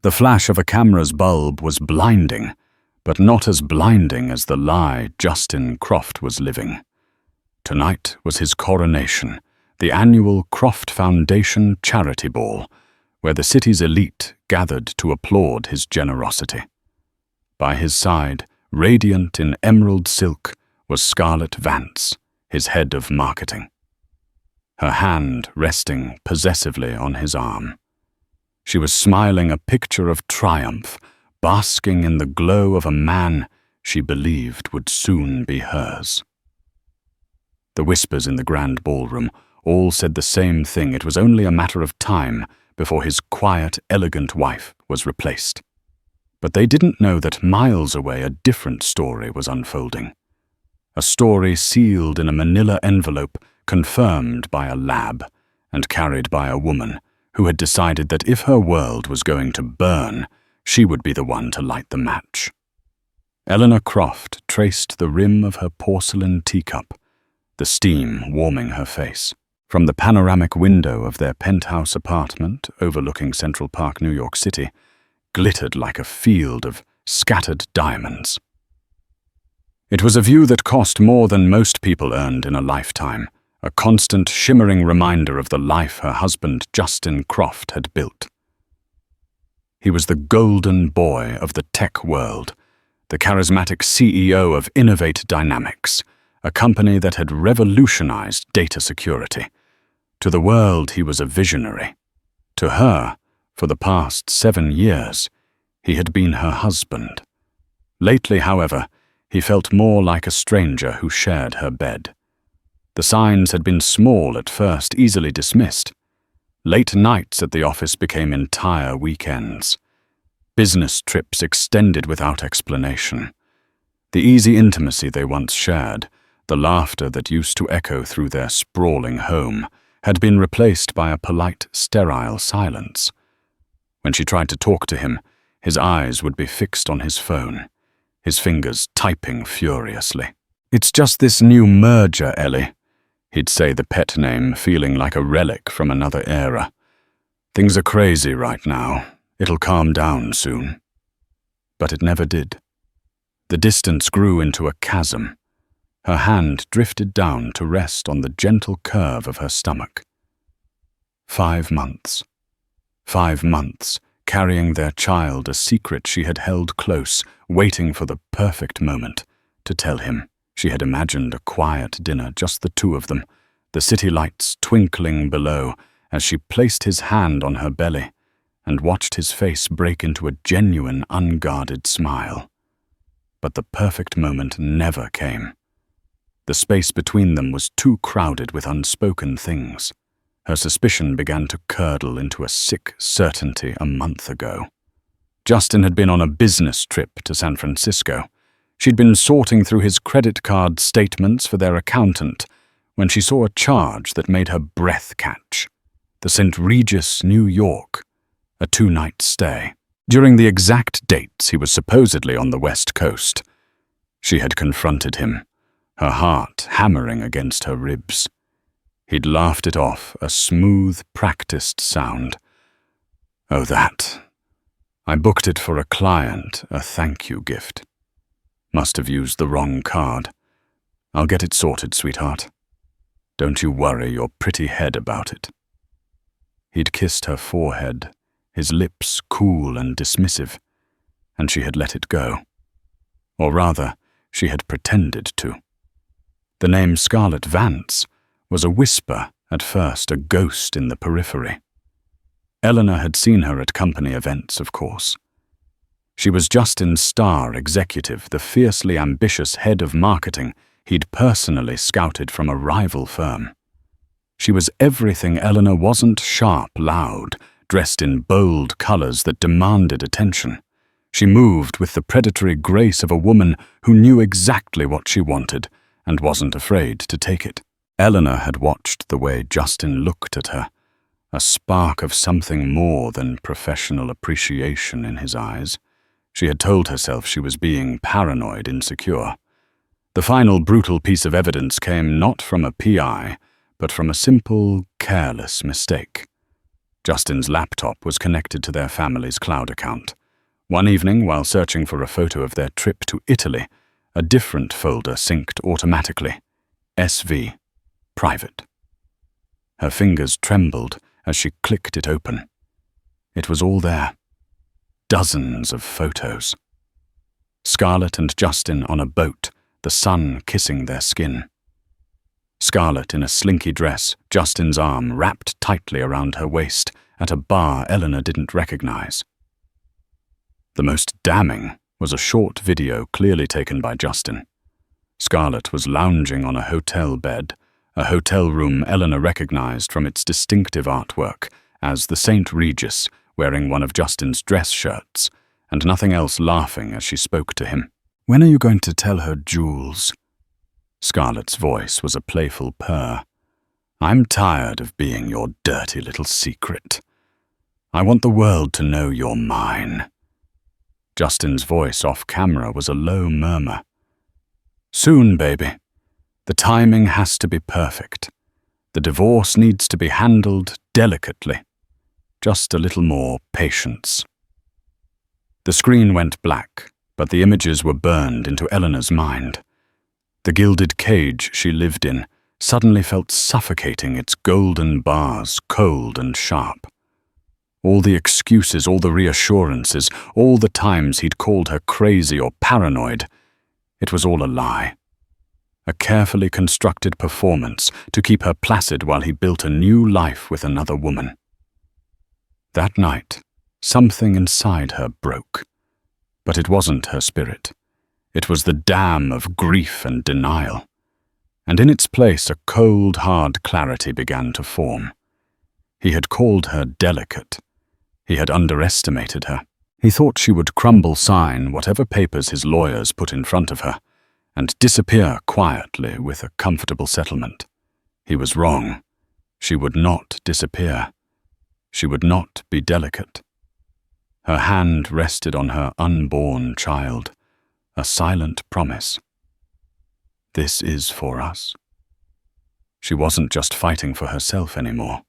The flash of a camera's bulb was blinding, but not as blinding as the lie Justin Croft was living. Tonight was his coronation, the annual Croft Foundation charity ball, where the city's elite gathered to applaud his generosity. By his side, radiant in emerald silk, was Scarlett Vance, his head of marketing, her hand resting possessively on his arm. She was smiling a picture of triumph, basking in the glow of a man she believed would soon be hers. The whispers in the grand ballroom all said the same thing. It was only a matter of time before his quiet, elegant wife was replaced. But they didn't know that miles away a different story was unfolding. A story sealed in a manila envelope, confirmed by a lab, and carried by a woman who had decided that if her world was going to burn, she would be the one to light the match. Eleanor Croft traced the rim of her porcelain teacup, the steam warming her face. From the panoramic window of their penthouse apartment overlooking Central Park, New York City, glittered like a field of scattered diamonds. It was a view that cost more than most people earned in a lifetime, a constant shimmering reminder of the life her husband Justin Croft had built. He was the golden boy of the tech world, the charismatic CEO of Innovate Dynamics, a company that had revolutionized data security. To the world, he was a visionary. To her, for the past 7 years, he had been her husband. Lately, however, he felt more like a stranger who shared her bed. The signs had been small at first, easily dismissed. Late nights at the office became entire weekends. Business trips extended without explanation. The easy intimacy they once shared, the laughter that used to echo through their sprawling home, had been replaced by a polite, sterile silence. When she tried to talk to him, his eyes would be fixed on his phone, his fingers typing furiously. "It's just this new merger, Ellie," he'd say, the pet name feeling like a relic from another era. "Things are crazy right now. It'll calm down soon." But it never did. The distance grew into a chasm. Her hand drifted down to rest on the gentle curve of her stomach. 5 months. 5 months, carrying their child, a secret she had held close, waiting for the perfect moment to tell him. She had imagined a quiet dinner, just the two of them, the city lights twinkling below as she placed his hand on her belly and watched his face break into a genuine, unguarded smile. But the perfect moment never came. The space between them was too crowded with unspoken things. Her suspicion began to curdle into a sick certainty a month ago. Justin had been on a business trip to San Francisco. She'd been sorting through his credit card statements for their accountant when she saw a charge that made her breath catch. The St. Regis, New York, a 2-night stay. During the exact dates he was supposedly on the West Coast. She had confronted him, her heart hammering against her ribs. He'd laughed it off, a smooth, practiced sound. "Oh, that. I booked it for a client, a thank you gift. Must have used the wrong card. I'll get it sorted, sweetheart. Don't you worry your pretty head about it." He'd kissed her forehead, his lips cool and dismissive, and she had let it go. Or rather, she had pretended to. The name Scarlett Vance was a whisper at first, a ghost in the periphery. Eleanor had seen her at company events, of course. She was Justin's star executive, the fiercely ambitious head of marketing he'd personally scouted from a rival firm. She was everything Eleanor wasn't: sharp, loud, dressed in bold colors that demanded attention. She moved with the predatory grace of a woman who knew exactly what she wanted and wasn't afraid to take it. Eleanor had watched the way Justin looked at her, a spark of something more than professional appreciation in his eyes. She had told herself she was being paranoid insecure. The final brutal piece of evidence came not from a PI, but from a simple, careless mistake. Justin's laptop was connected to their family's cloud account. One evening, while searching for a photo of their trip to Italy, a different folder synced automatically. SV. Private. Her fingers trembled as she clicked it open. It was all there. Dozens of photos. Scarlett and Justin on a boat, the sun kissing their skin. Scarlett in a slinky dress, Justin's arm wrapped tightly around her waist at a bar Eleanor didn't recognize. The most damning was a short video clearly taken by Justin. Scarlett was lounging on a hotel bed, a hotel room Eleanor recognized from its distinctive artwork as the St. Regis wearing one of Justin's dress shirts, and nothing else, laughing as she spoke to him. "When are you going to tell her, Jules?" Scarlett's voice was a playful purr. "I'm tired of being your dirty little secret. I want the world to know you're mine." Justin's voice off camera was a low murmur. "Soon, baby. The timing has to be perfect. The divorce needs to be handled delicately. Just a little more patience." The screen went black, but the images were burned into Eleanor's mind. The gilded cage she lived in suddenly felt suffocating, its golden bars cold and sharp. All the excuses, all the reassurances, all the times he'd called her crazy or paranoid, it was all a lie. A carefully constructed performance to keep her placid while he built a new life with another woman. That night, something inside her broke. But it wasn't her spirit. It was the dam of grief and denial. And in its place, a cold, hard clarity began to form. He had called her delicate. He had underestimated her. He thought she would crumble sign whatever papers his lawyers put in front of her, and disappear quietly with a comfortable settlement. He was wrong. She would not disappear. She would not be delicate. Her hand rested on her unborn child, a silent promise. This is for us. She wasn't just fighting for herself anymore.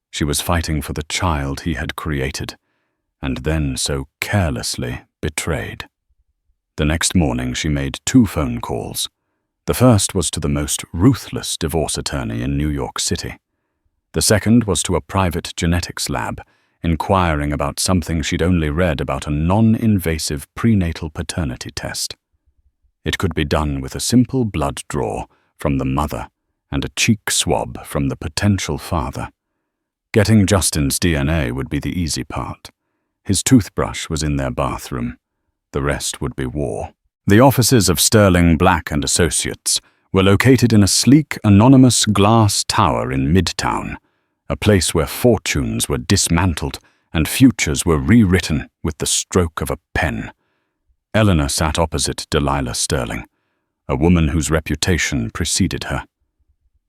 She was fighting for the child he had created, and then so carelessly betrayed. The next morning she made 2 phone calls. The first was to the most ruthless divorce attorney in New York City. The second was to a private genetics lab, inquiring about something she'd only read about, a non-invasive prenatal paternity test. It could be done with a simple blood draw from the mother and a cheek swab from the potential father. Getting Justin's DNA would be the easy part. His toothbrush was in their bathroom. The rest would be war. The offices of Sterling Black and Associates were located in a sleek, anonymous glass tower in Midtown, a place where fortunes were dismantled and futures were rewritten with the stroke of a pen. Eleanor sat opposite Delilah Sterling, a woman whose reputation preceded her.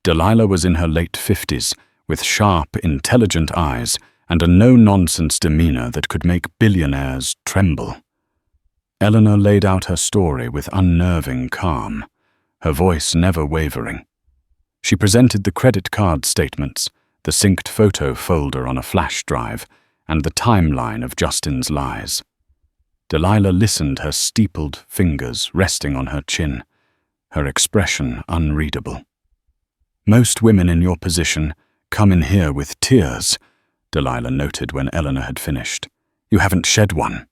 Delilah was in her late 50s, with sharp, intelligent eyes and a no-nonsense demeanor that could make billionaires tremble. Eleanor laid out her story with unnerving calm, her voice never wavering. She presented the credit card statements, the synced photo folder on a flash drive, and the timeline of Justin's lies. Delilah listened, her steepled fingers resting on her chin, her expression unreadable. "Most women in your position come in here with tears," Delilah noted when Eleanor had finished. "You haven't shed one."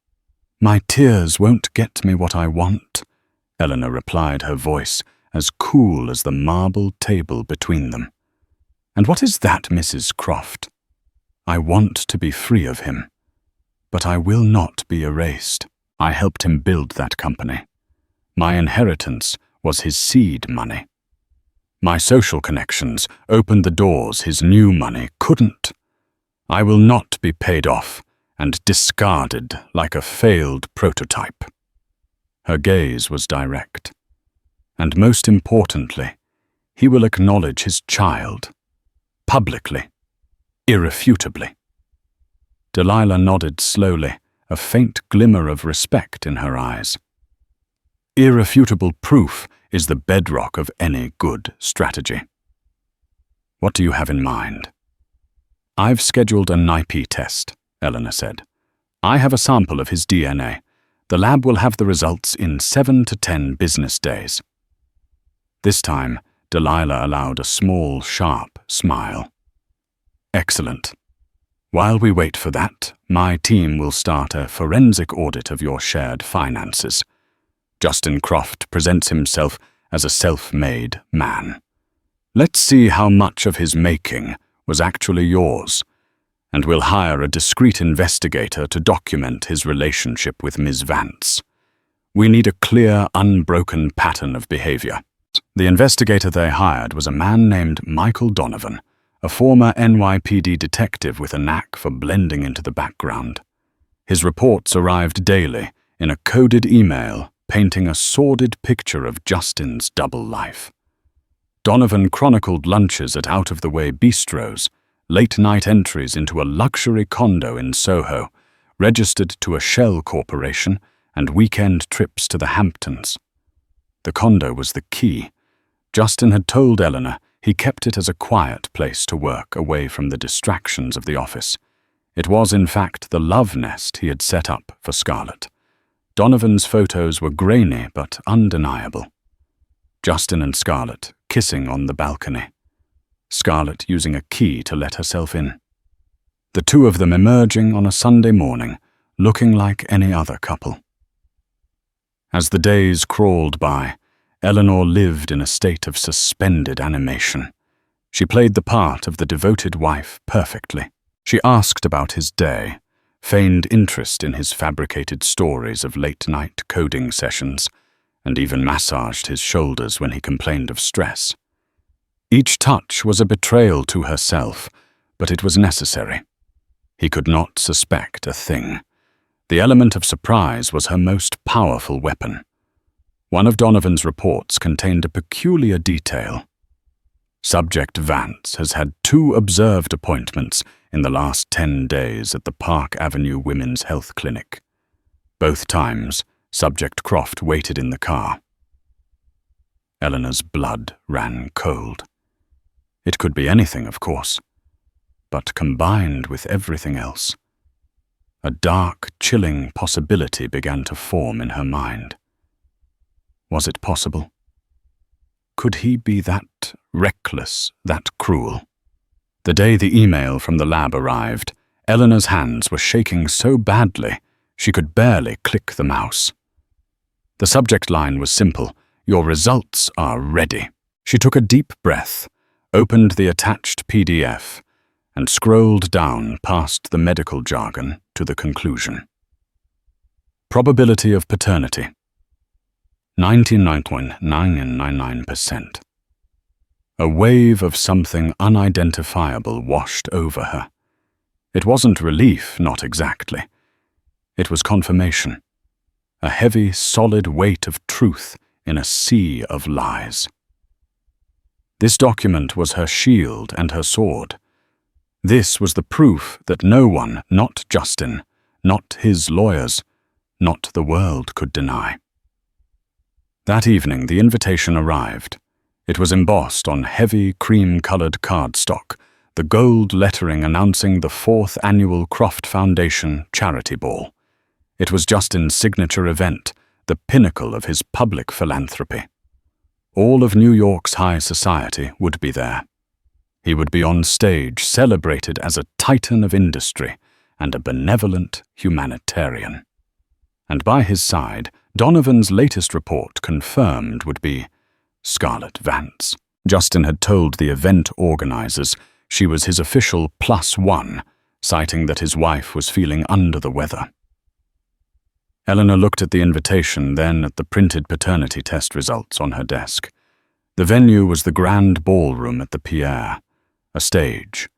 "My tears won't get me what I want," Eleanor replied, her voice as cool as the marble table between them. "And what is that, Mrs. Croft?" "I want to be free of him, but I will not be erased. I helped him build that company. My inheritance was his seed money. My social connections opened the doors his new money couldn't. I will not be paid off and discarded like a failed prototype." Her gaze was direct. "And most importantly, he will acknowledge his child. Publicly. Irrefutably." Delilah nodded slowly, a faint glimmer of respect in her eyes. "Irrefutable proof is the bedrock of any good strategy. What do you have in mind?" "I've scheduled a NIP test," Eleanor said. "I have a sample of his DNA. The lab will have the results in 7 to 10 business days." This time, Delilah allowed a small, sharp smile. "Excellent. While we wait for that, my team will start a forensic audit of your shared finances. Justin Croft presents himself as a self-made man. Let's see how much of his making was actually yours, and we'll hire a discreet investigator to document his relationship with Ms. Vance. We need a clear, unbroken pattern of behavior." The investigator they hired was a man named Michael Donovan, a former NYPD detective with a knack for blending into the background. His reports arrived daily in a coded email painting a sordid picture of Justin's double life. Donovan chronicled lunches at out-of-the-way bistros, late-night entries into a luxury condo in Soho, registered to a shell corporation, and weekend trips to the Hamptons. The condo was the key. Justin had told Eleanor he kept it as a quiet place to work away from the distractions of the office. It was, in fact, the love nest he had set up for Scarlett. Donovan's photos were grainy but undeniable. Justin and Scarlett kissing on the balcony. Scarlett using a key to let herself in. The two of them emerging on a Sunday morning, looking like any other couple. As the days crawled by, Eleanor lived in a state of suspended animation. She played the part of the devoted wife perfectly. She asked about his day, feigned interest in his fabricated stories of late-night coding sessions, and even massaged his shoulders when he complained of stress. Each touch was a betrayal to herself, but it was necessary. He could not suspect a thing. The element of surprise was her most powerful weapon. One of Donovan's reports contained a peculiar detail. Subject Vance has had 2 observed appointments in the last 10 days at the Park Avenue Women's Health Clinic. Both times, Subject Croft waited in the car. Eleanor's blood ran cold. It could be anything, of course, but combined with everything else, a dark, chilling possibility began to form in her mind. Was it possible? Could he be that reckless, that cruel? The day the email from the lab arrived, Eleanor's hands were shaking so badly she could barely click the mouse. The subject line was simple: "Your results are ready." She took a deep breath, opened the attached PDF, and scrolled down past the medical jargon to the conclusion. Probability of paternity: 99.999%. A wave of something unidentifiable washed over her. It wasn't relief, not exactly. It was confirmation. A heavy, solid weight of truth in a sea of lies. This document was her shield and her sword. This was the proof that no one, not Justin, not his lawyers, not the world could deny. That evening, the invitation arrived. It was embossed on heavy, cream-colored cardstock, the gold lettering announcing the 4th annual Croft Foundation Charity Ball. It was Justin's signature event, the pinnacle of his public philanthropy. All of New York's high society would be there. He would be on stage, celebrated as a titan of industry and a benevolent humanitarian. And by his side, Donovan's latest report confirmed would be Scarlett Vance. Justin had told the event organizers she was his official +1, citing that his wife was feeling under the weather. Eleanor looked at the invitation, then at the printed paternity test results on her desk. The venue was the grand ballroom at the Pierre, a stage,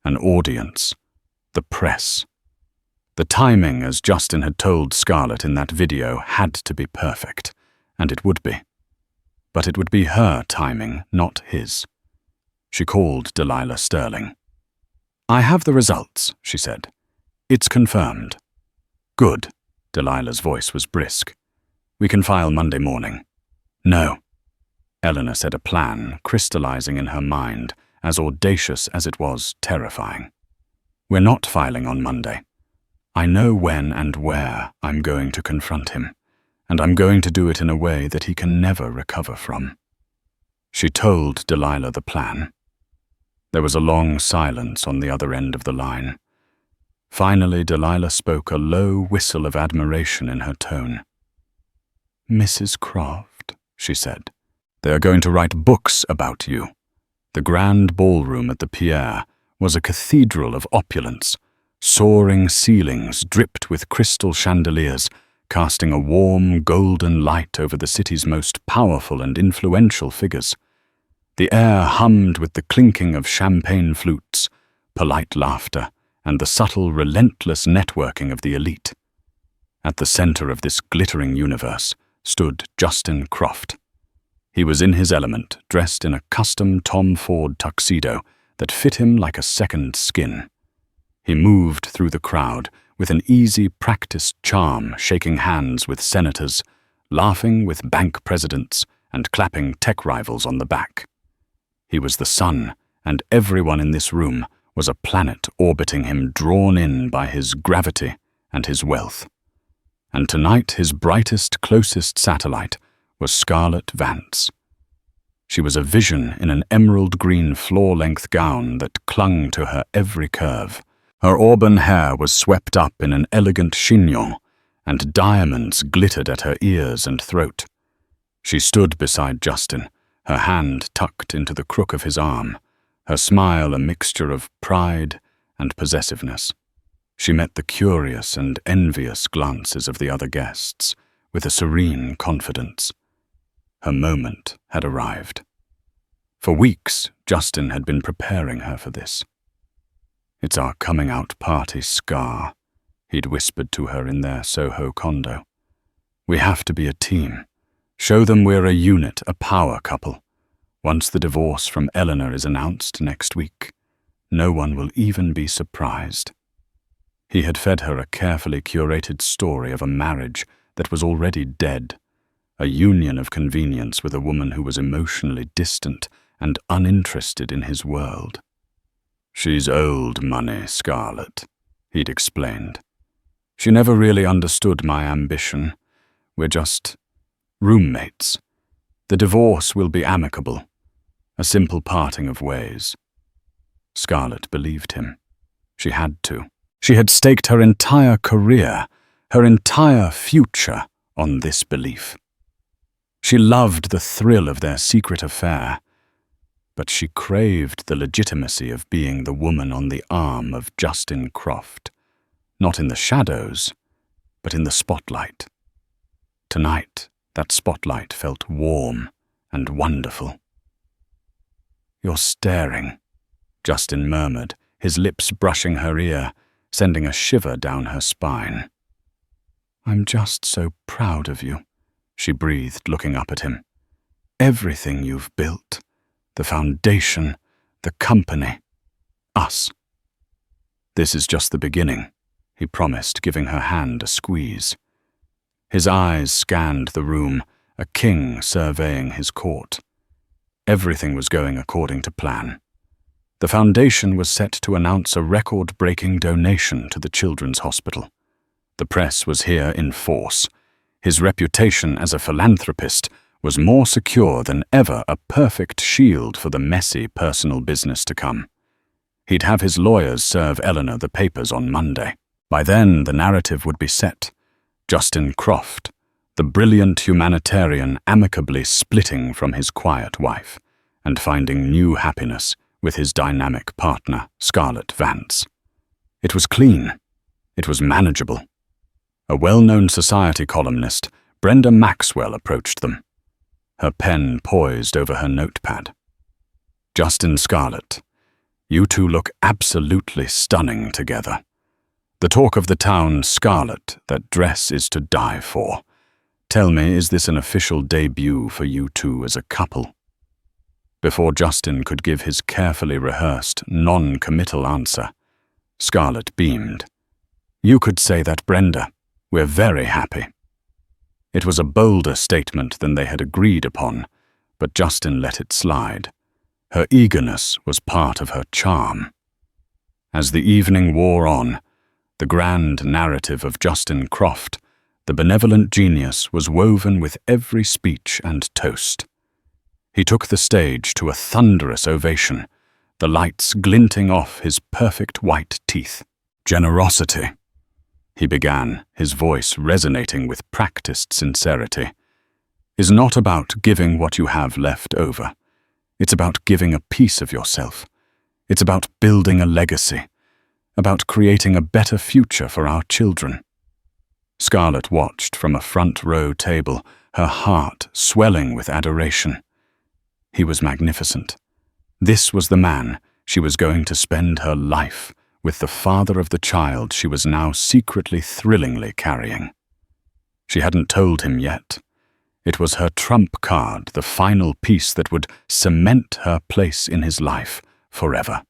an audience, the press. The timing, as Justin had told Scarlett in that video, had to be perfect, and it would be. But it would be her timing, not his. She called Delilah Sterling. "I have the results," she said. "It's confirmed." "Good." Delilah's voice was brisk. "We can file Monday morning." "No." Eleanor said, a plan crystallizing in her mind, as audacious as it was terrifying. We're not filing on Monday. I know when and where I'm going to confront him, and I'm going to do it in a way that he can never recover from." She told Delilah the plan. There was a long silence on the other end of the line. Finally, Delilah spoke, a low whistle of admiration in her tone. "Mrs. Croft," she said, "they are going to write books about you." The grand ballroom at the Pierre was a cathedral of opulence. Soaring ceilings dripped with crystal chandeliers, casting a warm, golden light over the city's most powerful and influential figures. The air hummed with the clinking of champagne flutes, polite laughter, and the subtle, relentless networking of the elite. At the center of this glittering universe stood Justin Croft. He was in his element, dressed in a custom Tom Ford tuxedo that fit him like a second skin. He moved through the crowd with an easy, practiced charm, shaking hands with senators, laughing with bank presidents, and clapping tech rivals on the back. He was the sun, and everyone in this room was a planet orbiting him, drawn in by his gravity and his wealth. And tonight his brightest, closest satellite was Scarlett Vance. She was a vision in an emerald-green floor-length gown that clung to her every curve. Her auburn hair was swept up in an elegant chignon, and diamonds glittered at her ears and throat. She stood beside Justin, her hand tucked into the crook of his arm, her smile a mixture of pride and possessiveness. She met the curious and envious glances of the other guests with a serene confidence. Her moment had arrived. For weeks, Justin had been preparing her for this. "It's our coming-out party, Scar," he'd whispered to her in their Soho condo. "We have to be a team. Show them we're a unit, a power couple. Once the divorce from Eleanor is announced next week, no one will even be surprised." He had fed her a carefully curated story of a marriage that was already dead, a union of convenience with a woman who was emotionally distant and uninterested in his world. "She's old money, Scarlett," he'd explained. "She never really understood my ambition. We're just roommates. The divorce will be amicable, a simple parting of ways." Scarlett believed him. She had to. She had staked her entire career, her entire future on this belief. She loved the thrill of their secret affair, but she craved the legitimacy of being the woman on the arm of Justin Croft, not in the shadows, but in the spotlight. Tonight, that spotlight felt warm and wonderful. "You're staring," Justin murmured, his lips brushing her ear, sending a shiver down her spine. "I'm just so proud of you," she breathed, looking up at him. "Everything you've built, the foundation, the company, us." "This is just the beginning," he promised, giving her hand a squeeze. His eyes scanned the room, a king surveying his court. Everything was going according to plan. The foundation was set to announce a record-breaking donation to the children's hospital. The press was here in force. His reputation as a philanthropist was more secure than ever, a perfect shield for the messy personal business to come. He'd have his lawyers serve Eleanor the papers on Monday. By then, the narrative would be set. Justin Croft, the brilliant humanitarian, amicably splitting from his quiet wife and finding new happiness with his dynamic partner, Scarlett Vance. It was clean. It was manageable. A well-known society columnist, Brenda Maxwell, approached them, her pen poised over her notepad. "Justin, Scarlett, you two look absolutely stunning together. The talk of the town, Scarlett, that dress is to die for. Tell me, is this an official debut for you two as a couple?" Before Justin could give his carefully rehearsed, non-committal answer, Scarlett beamed. "You could say that, Brenda. We're very happy." It was a bolder statement than they had agreed upon, but Justin let it slide. Her eagerness was part of her charm. As the evening wore on, the grand narrative of Justin Croft, the benevolent genius, was woven with every speech and toast. He took the stage to a thunderous ovation, the lights glinting off his perfect white teeth. "Generosity," he began, his voice resonating with practiced sincerity, "is not about giving what you have left over. It's about giving a piece of yourself. It's about building a legacy, about creating a better future for our children." Scarlett watched from a front-row table, her heart swelling with adoration. He was magnificent. This was the man she was going to spend her life with, the father of the child she was now secretly thrillingly carrying. She hadn't told him yet. It was her trump card, the final piece that would cement her place in his life forever.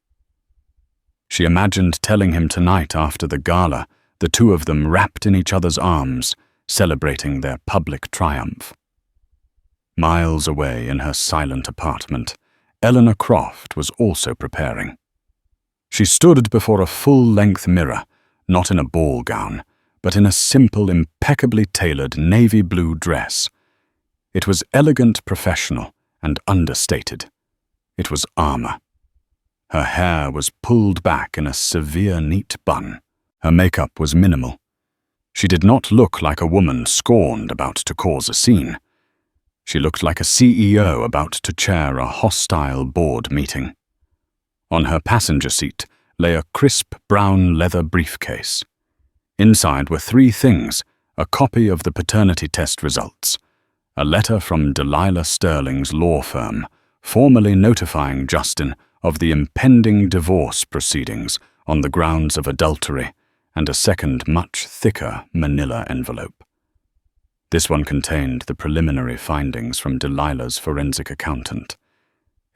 She imagined telling him tonight after the gala, the two of them wrapped in each other's arms, celebrating their public triumph. Miles away in her silent apartment, Eleanor Croft was also preparing. She stood before a full-length mirror, not in a ball gown, but in a simple, impeccably tailored navy blue dress. It was elegant, professional, and understated. It was armor. Her hair was pulled back in a severe, neat bun. Her makeup was minimal. She did not look like a woman scorned about to cause a scene. She looked like a CEO about to chair a hostile board meeting. On her passenger seat lay a crisp brown leather briefcase. Inside were three things: a copy of the paternity test results, a letter from Delilah Sterling's law firm, formally notifying Justin of the impending divorce proceedings on the grounds of adultery, and a second, much thicker, manila envelope. This one contained the preliminary findings from Delilah's forensic accountant.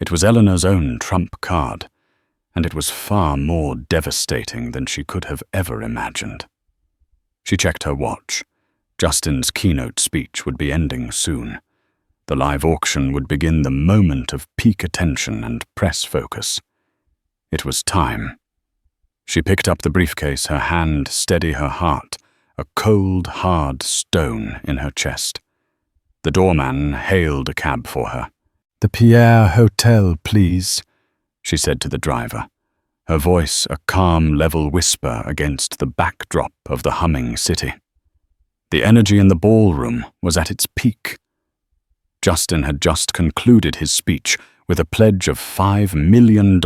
It was Eleanor's own trump card, and it was far more devastating than she could have ever imagined. She checked her watch. Justin's keynote speech would be ending soon. The live auction would begin the moment of peak attention and press focus. It was time. She picked up the briefcase, her hand steady, her heart a cold, hard stone in her chest. The doorman hailed a cab for her. "The Pierre Hotel, please," she said to the driver, her voice a calm, level whisper against the backdrop of the humming city. The energy in the ballroom was at its peak. Justin had just concluded his speech with a pledge of $5 million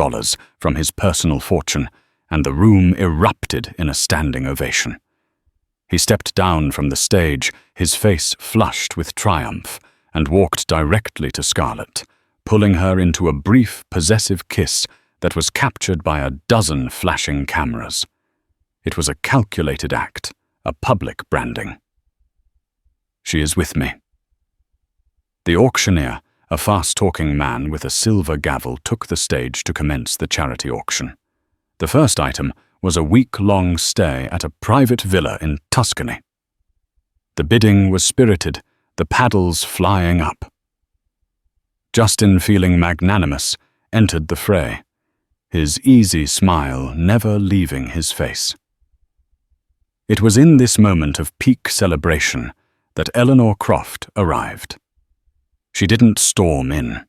from his personal fortune, and the room erupted in a standing ovation. He stepped down from the stage, his face flushed with triumph, and walked directly to Scarlett, pulling her into a brief, possessive kiss that was captured by a dozen flashing cameras. It was a calculated act, a public branding. "She is with me." The auctioneer, a fast-talking man with a silver gavel, took the stage to commence the charity auction. The first item was a week-long stay at a private villa in Tuscany. The bidding was spirited, the paddles flying up. Justin, feeling magnanimous, entered the fray, his easy smile never leaving his face. It was in this moment of peak celebration that Eleanor Croft arrived. She didn't storm in.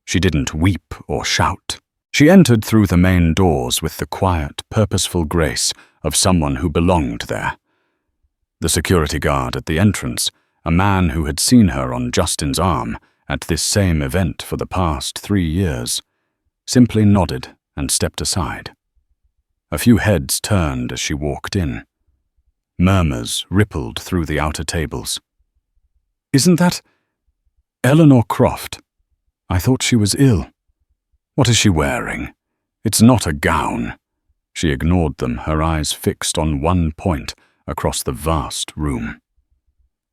She didn't weep or shout. She entered through the main doors with the quiet, purposeful grace of someone who belonged there. The security guard at the entrance, a man who had seen her on Justin's arm at this same event for the past 3 years, simply nodded and stepped aside. A few heads turned as she walked in. Murmurs rippled through the outer tables. "Isn't that Eleanor Croft? I thought she was ill. What is she wearing? It's not a gown." She ignored them, her eyes fixed on one point across the vast room.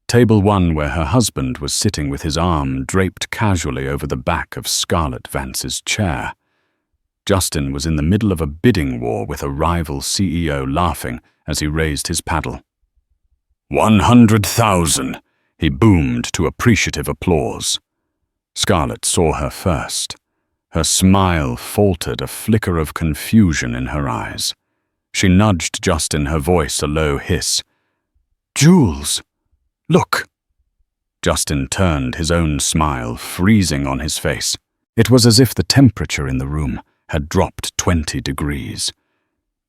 Table 1, where her husband was sitting with his arm draped casually over the back of Scarlett Vance's chair. Justin was in the middle of a bidding war with a rival CEO, laughing as he raised his paddle. 100,000, he boomed to appreciative applause. Scarlett saw her first. Her smile faltered, a flicker of confusion in her eyes. She nudged Justin, her voice a low hiss. "Jules! Look!" Justin turned, his own smile freezing on his face. It was as if the temperature in the room had dropped 20 degrees.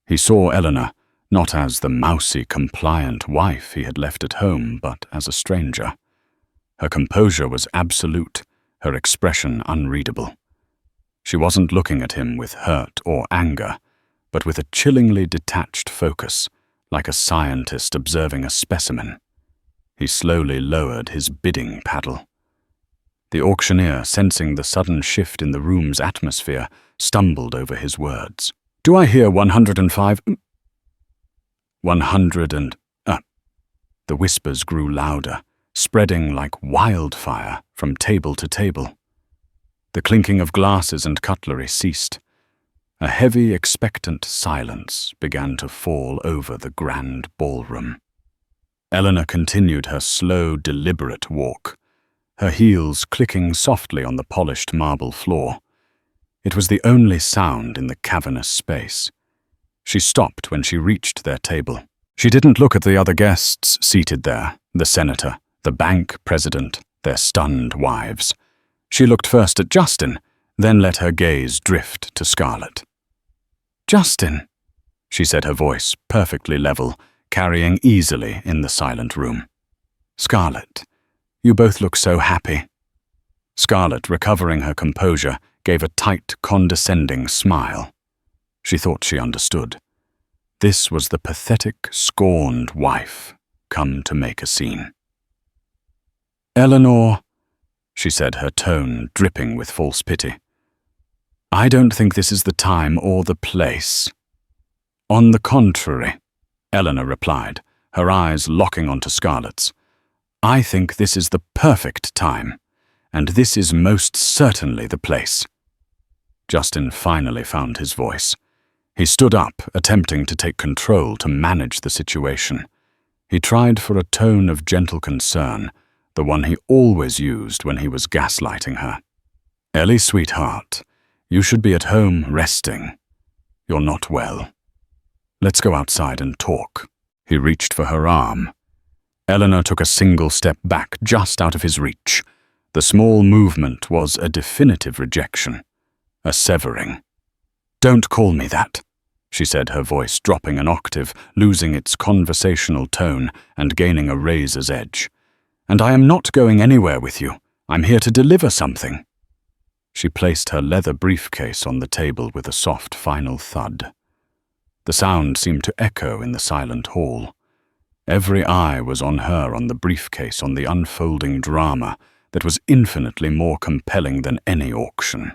He saw Eleanor, not as the mousy, compliant wife he had left at home, but as a stranger. Her composure was absolute, her expression unreadable. She wasn't looking at him with hurt or anger, but with a chillingly detached focus, like a scientist observing a specimen. He slowly lowered his bidding paddle. The auctioneer, sensing the sudden shift in the room's atmosphere, stumbled over his words. "Do I hear 105? 100 and... The whispers grew louder, spreading like wildfire from table to table. The clinking of glasses and cutlery ceased. A heavy, expectant silence began to fall over the grand ballroom. Eleanor continued her slow, deliberate walk, her heels clicking softly on the polished marble floor. It was the only sound in the cavernous space. She stopped when she reached their table. She didn't look at the other guests seated there, the senator, the bank president, their stunned wives. She looked first at Justin, then let her gaze drift to Scarlett. "Justin," she said, her voice perfectly level, carrying easily in the silent room. "Scarlett, you both look so happy." Scarlett, recovering her composure, gave a tight, condescending smile. She thought she understood. This was the pathetic, scorned wife come to make a scene. "Eleanor," she said, her tone dripping with false pity, "I don't think this is the time or the place." "On the contrary," Eleanor replied, her eyes locking onto Scarlett's. "I think this is the perfect time, and this is most certainly the place." Justin finally found his voice. He stood up, attempting to take control, to manage the situation. He tried for a tone of gentle concern, the one he always used when he was gaslighting her. "Ellie, sweetheart, you should be at home resting. You're not well. Let's go outside and talk." He reached for her arm. Eleanor took a single step back, just out of his reach. The small movement was a definitive rejection, a severing. "Don't call me that," she said, her voice dropping an octave, losing its conversational tone and gaining a razor's edge. "And I am not going anywhere with you. I'm here to deliver something." She placed her leather briefcase on the table with a soft final thud. The sound seemed to echo in the silent hall. Every eye was on her, on the briefcase, on the unfolding drama that was infinitely more compelling than any auction.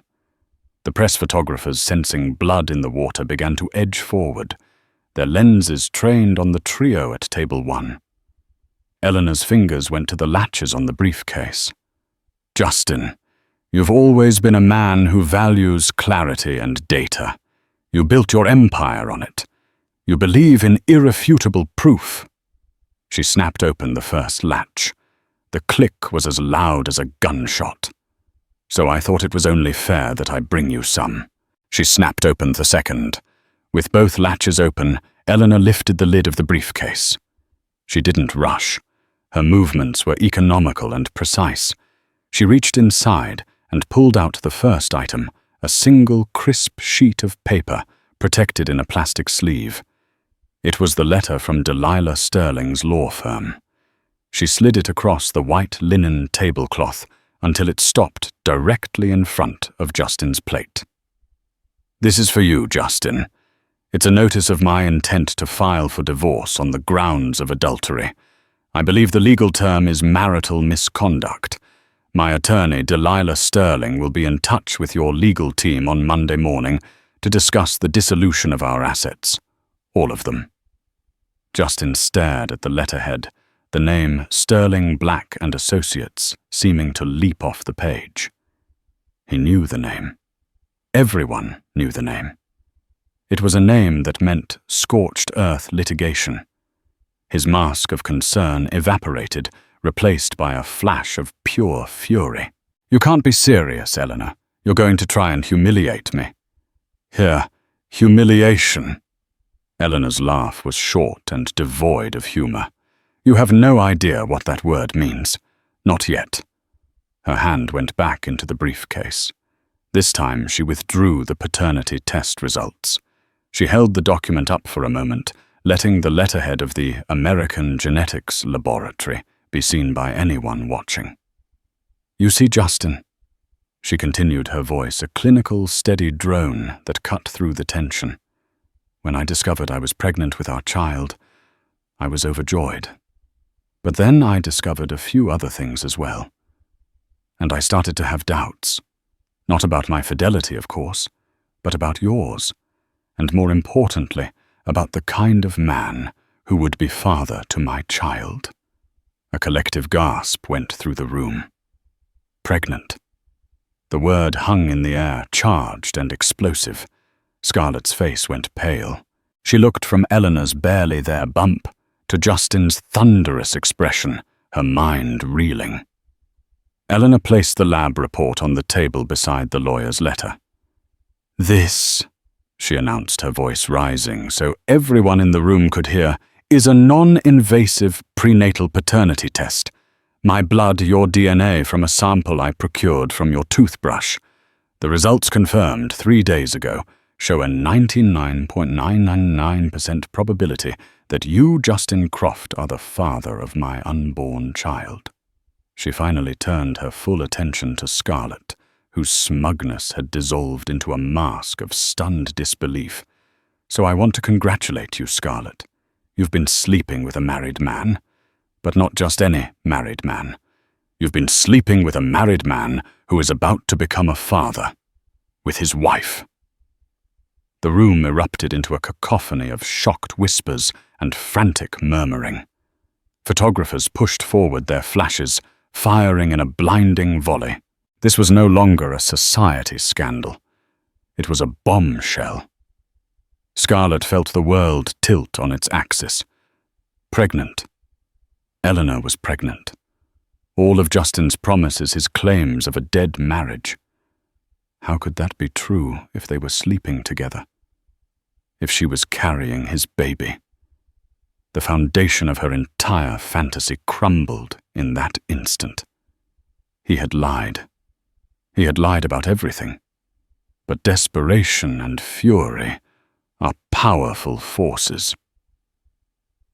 The press photographers, sensing blood in the water, began to edge forward, their lenses trained on the trio at table 1. Eleanor's fingers went to the latches on the briefcase. "Justin, you've always been a man who values clarity and data. You built your empire on it. You believe in irrefutable proof." She snapped open the first latch. The click was as loud as a gunshot. "So I thought it was only fair that I bring you some." She snapped open the second. With both latches open, Eleanor lifted the lid of the briefcase. She didn't rush. Her movements were economical and precise. She reached inside and pulled out the first item, a single crisp sheet of paper protected in a plastic sleeve. It was the letter from Delilah Sterling's law firm. She slid it across the white linen tablecloth until it stopped directly in front of Justin's plate. "This is for you, Justin. It's a notice of my intent to file for divorce on the grounds of adultery. I believe the legal term is marital misconduct. My attorney, Delilah Sterling, will be in touch with your legal team on Monday morning to discuss the dissolution of our assets. All of them." Justin stared at the letterhead, the name Sterling Black and Associates seeming to leap off the page. He knew the name. Everyone knew the name. It was a name that meant scorched earth litigation. His mask of concern evaporated, replaced by a flash of pure fury. "You can't be serious, Eleanor. You're going to try and humiliate me. Here, humiliation. Eleanor's laugh was short and devoid of humor. You have no idea what that word means. Not yet. Her hand went back into the briefcase. This time she withdrew the paternity test results. She held the document up for a moment, letting the letterhead of the American Genetics Laboratory be seen by anyone watching. You see, Justin, she continued, her voice a clinical, steady drone that cut through the tension. When I discovered I was pregnant with our child, I was overjoyed. But then I discovered a few other things as well. And I started to have doubts. Not about my fidelity, of course, but about yours. And more importantly, about the kind of man who would be father to my child. A collective gasp went through the room. Pregnant. The word hung in the air, charged and explosive. Scarlett's face went pale. She looked from Eleanor's barely there bump to Justin's thunderous expression, her mind reeling. Eleanor placed the lab report on the table beside the lawyer's letter. This, she announced, her voice rising so everyone in the room could hear, is a non-invasive prenatal paternity test. My blood, your DNA from a sample I procured from your toothbrush. The results confirmed 3 days ago show a 99.999% probability that you, Justin Croft, are the father of my unborn child. She finally turned her full attention to Scarlett, whose smugness had dissolved into a mask of stunned disbelief. So I want to congratulate you, Scarlett. You've been sleeping with a married man, but not just any married man. You've been sleeping with a married man who is about to become a father, with his wife. The room erupted into a cacophony of shocked whispers and frantic murmuring. Photographers pushed forward their flashes, firing in a blinding volley. This was no longer a society scandal. It was a bombshell. Scarlett felt the world tilt on its axis. Pregnant. Eleanor was pregnant. All of Justin's promises, his claims of a dead marriage. How could that be true if they were sleeping together? If she was carrying his baby? The foundation of her entire fantasy crumbled in that instant. He had lied. He had lied about everything. But desperation and fury are powerful forces.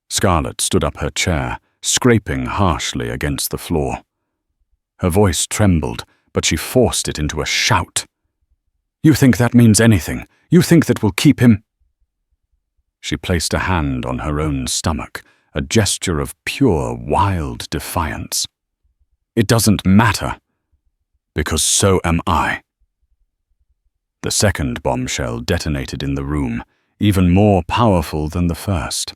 Scarlett stood up her chair, scraping harshly against the floor. Her voice trembled, but she forced it into a shout. You think that means anything? You think that will keep him? She placed a hand on her own stomach, a gesture of pure, wild defiance. It doesn't matter, because so am I. The second bombshell detonated in the room, even more powerful than the first.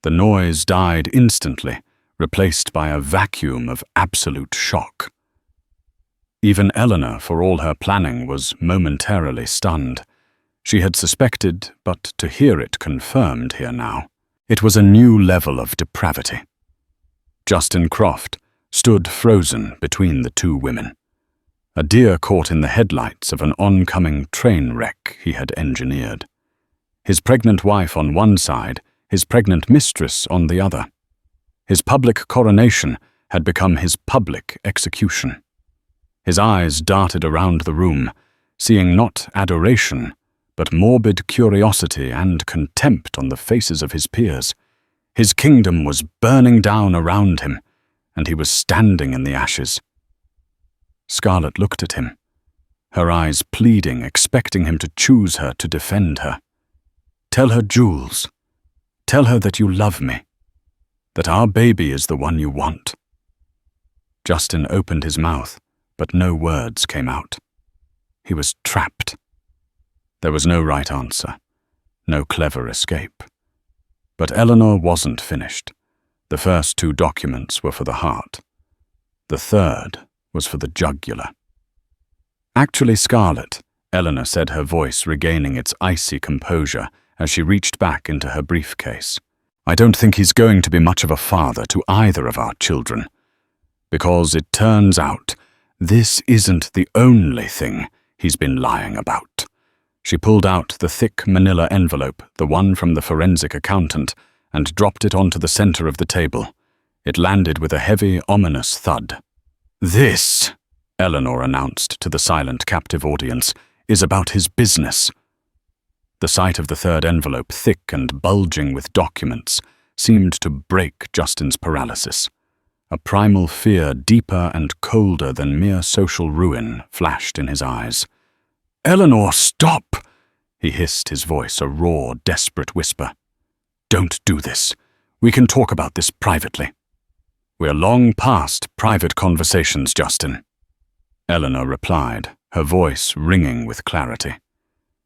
The noise died instantly, replaced by a vacuum of absolute shock. Even Eleanor, for all her planning, was momentarily stunned. She had suspected, but to hear it confirmed here now, it was a new level of depravity. Justin Croft stood frozen between the two women, a deer caught in the headlights of an oncoming train wreck he had engineered. His pregnant wife on one side, his pregnant mistress on the other. His public coronation had become his public execution. His eyes darted around the room, seeing not adoration, but morbid curiosity and contempt on the faces of his peers. His kingdom was burning down around him, and he was standing in the ashes. Scarlett looked at him, her eyes pleading, expecting him to choose her to defend her. Tell her, Jules. Tell her that you love me, that our baby is the one you want. Justin opened his mouth, but no words came out. He was trapped. There was no right answer, no clever escape. But Eleanor wasn't finished. The first 2 documents were for the heart. The third was for the jugular. Actually, Scarlett, Eleanor said, her voice regaining its icy composure as she reached back into her briefcase. I don't think he's going to be much of a father to either of our children, because it turns out This isn't the only thing he's been lying about. She pulled out the thick manila envelope, the one from the forensic accountant, and dropped it onto the center of the table. It landed with a heavy, ominous thud. "This," Eleanor announced to the silent captive audience, "is about his business." The sight of the third envelope, thick and bulging with documents, seemed to break Justin's paralysis. A primal fear deeper and colder than mere social ruin flashed in his eyes. "Eleanor, stop!" he hissed, his voice a raw, desperate whisper. "Don't do this. We can talk about this privately." "We're long past private conversations, Justin," Eleanor replied, her voice ringing with clarity.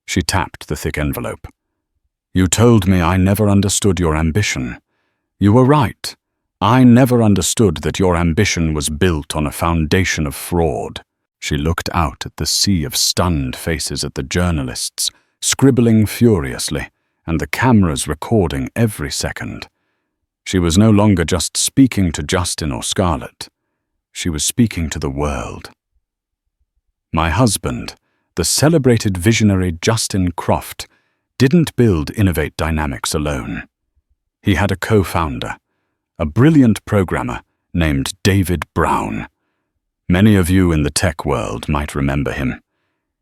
She tapped the thick envelope. "You told me I never understood your ambition. You were right. I never understood that your ambition was built on a foundation of fraud." She looked out at the sea of stunned faces at the journalists, scribbling furiously, and the cameras recording every second. She was no longer just speaking to Justin or Scarlett. She was speaking to the world. "My husband, the celebrated visionary Justin Croft, didn't build Innovate Dynamics alone. He had a co-founder, a brilliant programmer named David Brown. Many of you in the tech world might remember him.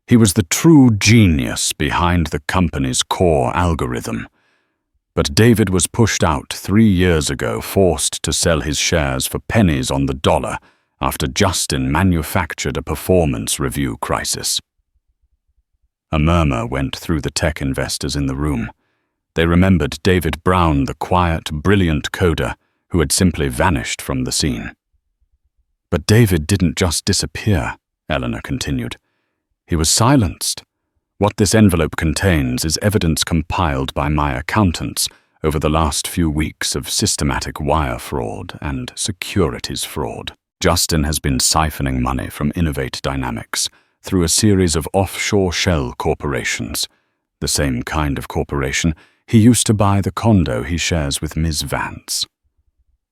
He was the true genius behind the company's core algorithm. But David was pushed out 3 years ago, forced to sell his shares for pennies on the dollar after Justin manufactured a performance review crisis." A murmur went through the tech investors in the room. They remembered David Brown, the quiet, brilliant coder who had simply vanished from the scene. "But David didn't just disappear," Eleanor continued. "He was silenced. What this envelope contains is evidence compiled by my accountants over the last few weeks of systematic wire fraud and securities fraud. Justin has been siphoning money from Innovate Dynamics through a series of offshore shell corporations, the same kind of corporation he used to buy the condo he shares with Ms. Vance."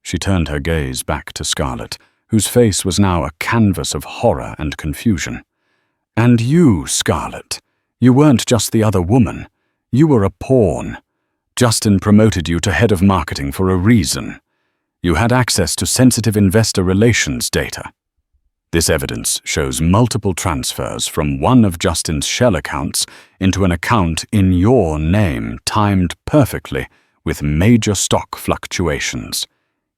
She turned her gaze back to Scarlett, whose face was now a canvas of horror and confusion. "And you, Scarlett, you weren't just the other woman. You were a pawn. Justin promoted you to head of marketing for a reason. You had access to sensitive investor relations data. This evidence shows multiple transfers from one of Justin's shell accounts into an account in your name, timed perfectly with major stock fluctuations.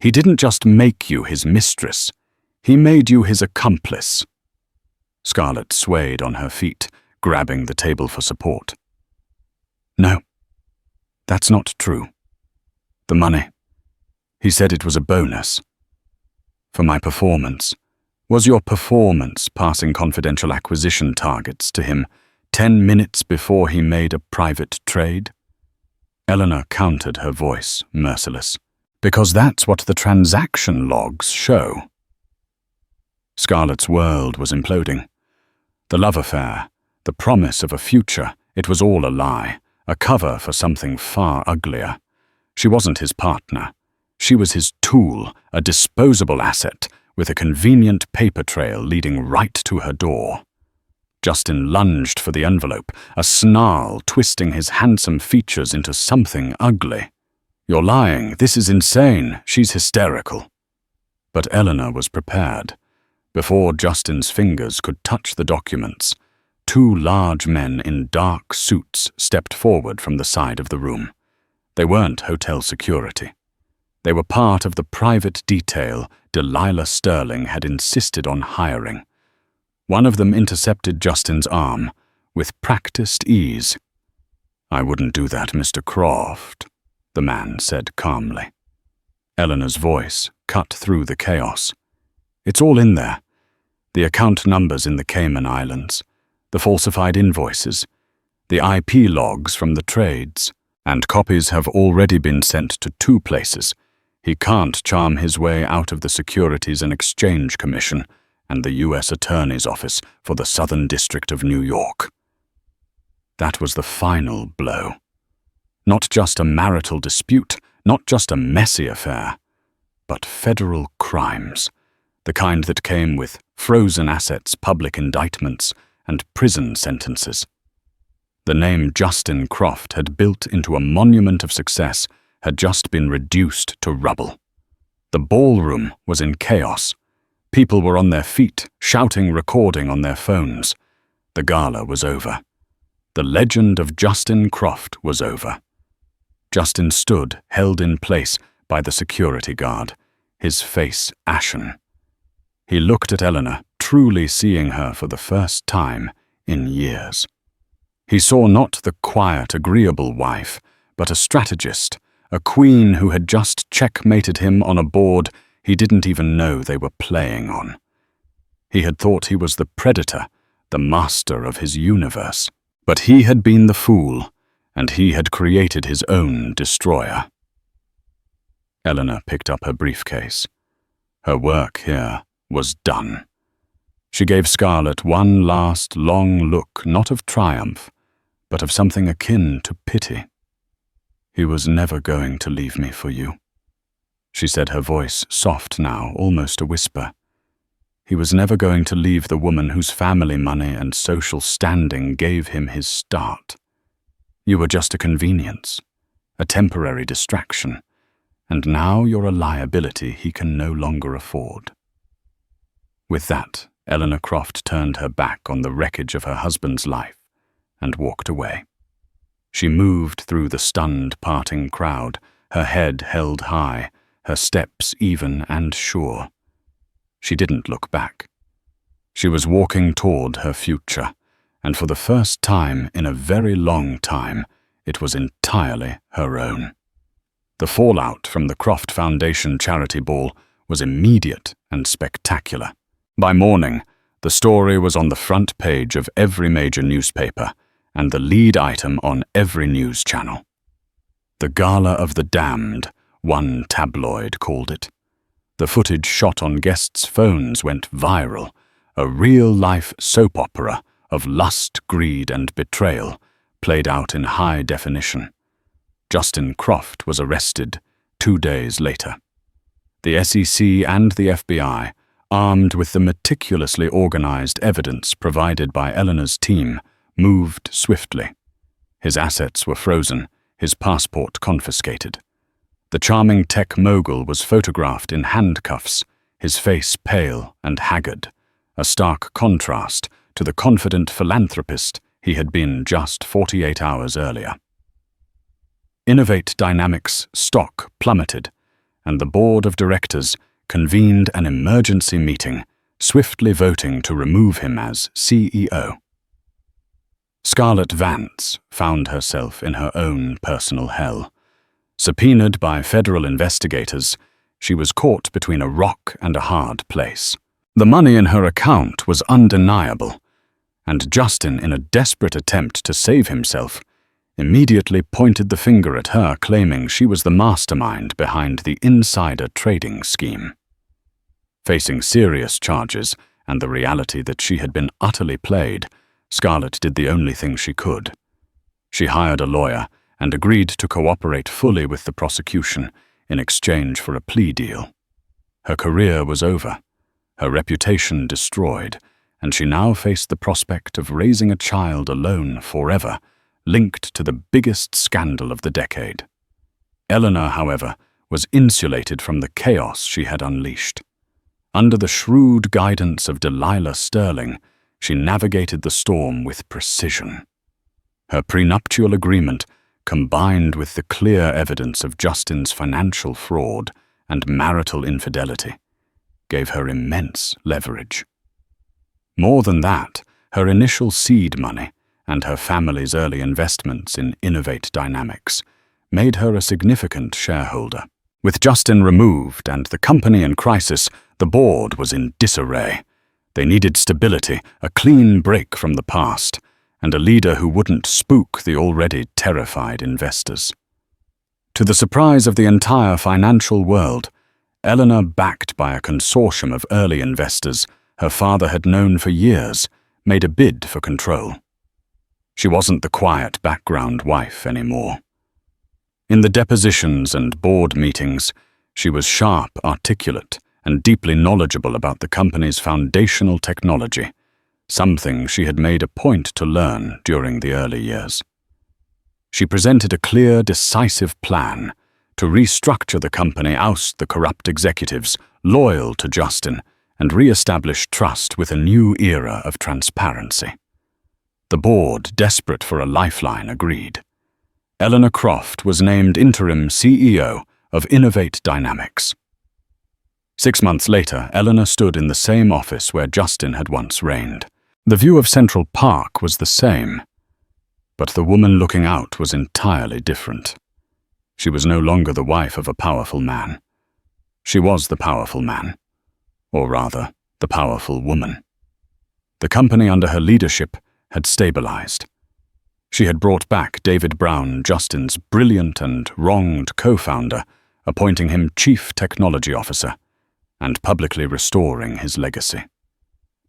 He didn't just make you his mistress. He made you his accomplice." Scarlett swayed on her feet, grabbing the table for support. "No, that's not true. The money. He said it was a bonus. For my performance. Was your performance passing confidential acquisition targets to him 10 minutes before he made a private trade?" Eleanor countered, her voice merciless. "Because that's what the transaction logs show." Scarlett's world was imploding. The love affair, the promise of a future, it was all a lie, a cover for something far uglier. She wasn't his partner. She was his tool, a disposable asset, with a convenient paper trail leading right to her door. Justin lunged for the envelope, a snarl twisting his handsome features into something ugly. "You're lying. This is insane. She's hysterical." But Eleanor was prepared. Before Justin's fingers could touch the documents, 2 large men in dark suits stepped forward from the side of the room. They weren't hotel security. They were part of the private detail Delilah Sterling had insisted on hiring. One of them intercepted Justin's arm with practiced ease. "I wouldn't do that, Mr. Croft," the man said calmly. Eleanor's voice cut through the chaos. "It's all in there. The account numbers in the Cayman Islands, the falsified invoices, the IP logs from the trades, and copies have already been sent to 2 places. He can't charm his way out of the Securities and Exchange Commission and the U.S. Attorney's Office for the Southern District of New York." That was the final blow. Not just a marital dispute, not just a messy affair, but federal crimes. the kind that came with frozen assets, public indictments, and prison sentences. The name Justin Croft had built into a monument of success had just been reduced to rubble. The ballroom was in chaos. People were on their feet, shouting, recording on their phones. The gala was over. The legend of Justin Croft was over. Justin stood, held in place by the security guard, his face ashen. He looked at Eleanor, truly seeing her for the first time in years. He saw not the quiet, agreeable wife, but a strategist, a queen who had just checkmated him on a board he didn't even know they were playing on. He had thought he was the predator, the master of his universe. But he had been the fool, and he had created his own destroyer. Eleanor picked up her briefcase. Her work here was done. She gave Scarlett one last long look, not of triumph, but of something akin to pity. "He was never going to leave me for you," she said, her voice soft now, almost a whisper. "He was never going to leave the woman whose family money and social standing gave him his start. You were just a convenience, a temporary distraction, and now you're a liability he can no longer afford." With that, Eleanor Croft turned her back on the wreckage of her husband's life and walked away. She moved through the stunned, parting crowd, her head held high, her steps even and sure. She didn't look back. She was walking toward her future, and for the first time in a very long time, it was entirely her own. The fallout from the Croft Foundation charity ball was immediate and spectacular. By morning, the story was on the front page of every major newspaper and the lead item on every news channel. "The Gala of the Damned," one tabloid called it. The footage shot on guests' phones went viral, a real-life soap opera of lust, greed, and betrayal, played out in high definition. Justin Croft was arrested 2 days later. The SEC and the FBI, armed with the meticulously organized evidence provided by Eleanor's team, moved swiftly. His assets were frozen, his passport confiscated. The charming tech mogul was photographed in handcuffs, his face pale and haggard, a stark contrast to the confident philanthropist he had been just 48 hours earlier. Innovate Dynamics' stock plummeted, and the board of directors convened an emergency meeting, swiftly voting to remove him as CEO. Scarlett Vance found herself in her own personal hell. Subpoenaed by federal investigators, she was caught between a rock and a hard place. The money in her account was undeniable, and Justin, in a desperate attempt to save himself, immediately pointed the finger at her, claiming she was the mastermind behind the insider trading scheme. Facing serious charges and the reality that she had been utterly played, Scarlett did the only thing she could. She hired a lawyer and agreed to cooperate fully with the prosecution in exchange for a plea deal. Her career was over, her reputation destroyed, and she now faced the prospect of raising a child alone forever, linked to the biggest scandal of the decade. Eleanor, however, was insulated from the chaos she had unleashed. Under the shrewd guidance of Delilah Sterling, she navigated the storm with precision. Her prenuptial agreement, combined with the clear evidence of Justin's financial fraud and marital infidelity, gave her immense leverage. More than that, her initial seed money and her family's early investments in Innovate Dynamics made her a significant shareholder. With Justin removed and the company in crisis, the board was in disarray. They needed stability, a clean break from the past, and a leader who wouldn't spook the already terrified investors. To the surprise of the entire financial world, Eleanor, backed by a consortium of early investors her father had known for years, made a bid for control. She wasn't the quiet background wife anymore. In the depositions and board meetings, she was sharp, articulate, and deeply knowledgeable about the company's foundational technology, something she had made a point to learn during the early years. She presented a clear, decisive plan to restructure the company, oust the corrupt executives loyal to Justin, and re-establish trust with a new era of transparency. The board, desperate for a lifeline, agreed. Eleanor Croft was named interim CEO of Innovate Dynamics. 6 months later, Eleanor stood in the same office where Justin had once reigned. The view of Central Park was the same, but the woman looking out was entirely different. She was no longer the wife of a powerful man. She was the powerful man, or rather, the powerful woman. The company under her leadership had stabilized. She had brought back David Brown, Justin's brilliant and wronged co-founder, appointing him Chief Technology Officer, and publicly restoring his legacy.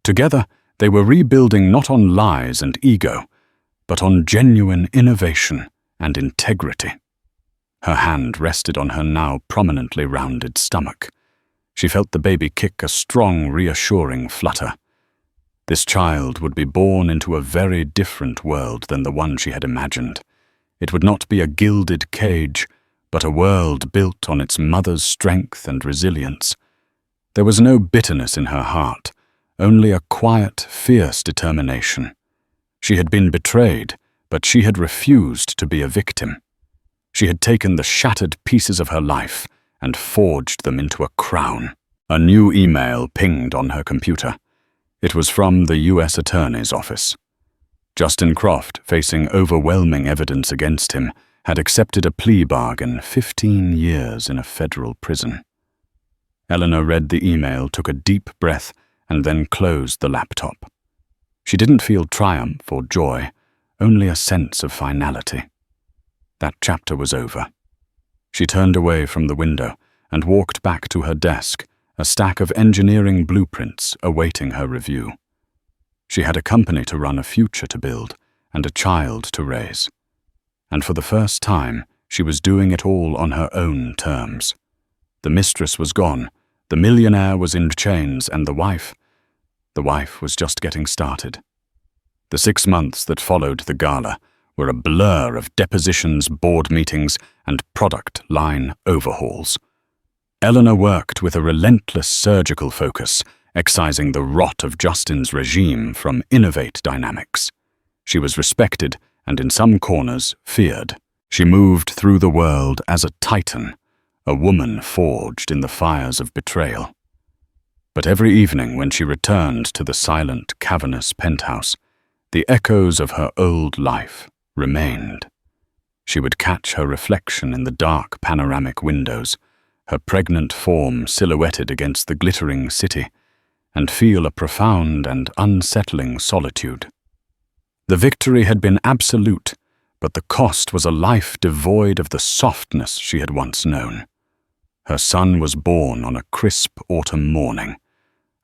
Together, they were rebuilding not on lies and ego, but on genuine innovation and integrity. Her hand rested on her now prominently rounded stomach. She felt the baby kick a strong, reassuring flutter. This child would be born into a very different world than the one she had imagined. It would not be a gilded cage, but a world built on its mother's strength and resilience. There was no bitterness in her heart, only a quiet, fierce determination. She had been betrayed, but she had refused to be a victim. She had taken the shattered pieces of her life and forged them into a crown. A new email pinged on her computer. It was from the U.S. Attorney's Office. Justin Croft, facing overwhelming evidence against him, had accepted a plea bargain, 15 years in a federal prison. Eleanor read the email, took a deep breath, and then closed the laptop. She didn't feel triumph or joy, only a sense of finality. That chapter was over. She turned away from the window and walked back to her desk, a stack of engineering blueprints awaiting her review. She had a company to run, a future to build, and a child to raise. And for the first time, she was doing it all on her own terms. The mistress was gone, the millionaire was in chains, and the wife was just getting started. The 6 months that followed the gala were a blur of depositions, board meetings, and product line overhauls. Eleanor worked with a relentless surgical focus, excising the rot of Justin's regime from Innovate Dynamics. She was respected and in some corners feared. She moved through the world as a titan, a woman forged in the fires of betrayal. But every evening when she returned to the silent, cavernous penthouse, the echoes of her old life remained. She would catch her reflection in the dark panoramic windows, her pregnant form silhouetted against the glittering city, and feel a profound and unsettling solitude. The victory had been absolute, but the cost was a life devoid of the softness she had once known. Her son was born on a crisp autumn morning,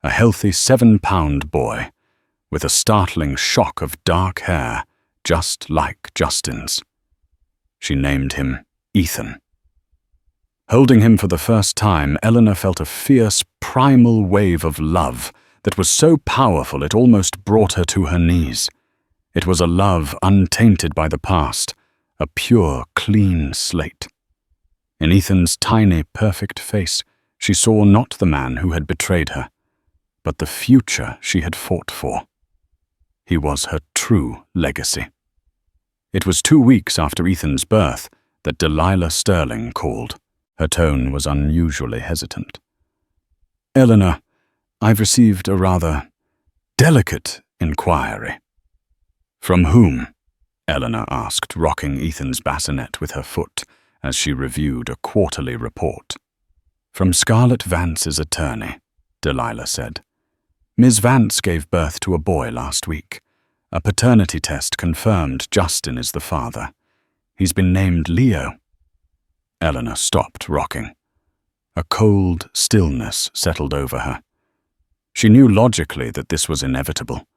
a healthy 7-pound boy, with a startling shock of dark hair, just like Justin's. She named him Ethan. Holding him for the first time, Eleanor felt a fierce, primal wave of love that was so powerful it almost brought her to her knees. It was a love untainted by the past, a pure, clean slate. In Ethan's tiny, perfect face, she saw not the man who had betrayed her, but the future she had fought for. He was her true legacy. It was 2 weeks after Ethan's birth that Delilah Sterling called. Her tone was unusually hesitant. "Eleanor, I've received a rather delicate inquiry." "From whom?" Eleanor asked, rocking Ethan's bassinet with her foot as she reviewed a quarterly report. "From Scarlett Vance's attorney," Delilah said. "Ms. Vance gave birth to a boy last week. A paternity test confirmed Justin is the father. He's been named Leo." Eleanor stopped rocking. A cold stillness settled over her. She knew logically that this was inevitable,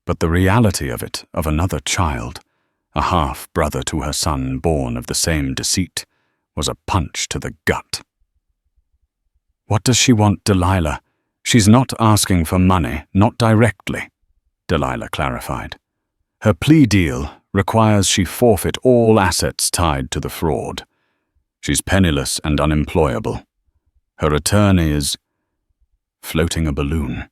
but the reality of it, of another child, a half-brother to her son born of the same deceit, was a punch to the gut. What does she want, Delilah? She's not asking for money, not directly, Delilah clarified. Her plea deal requires she forfeit all assets tied to the fraud. She's penniless and unemployable. Her attorney is floating a balloon,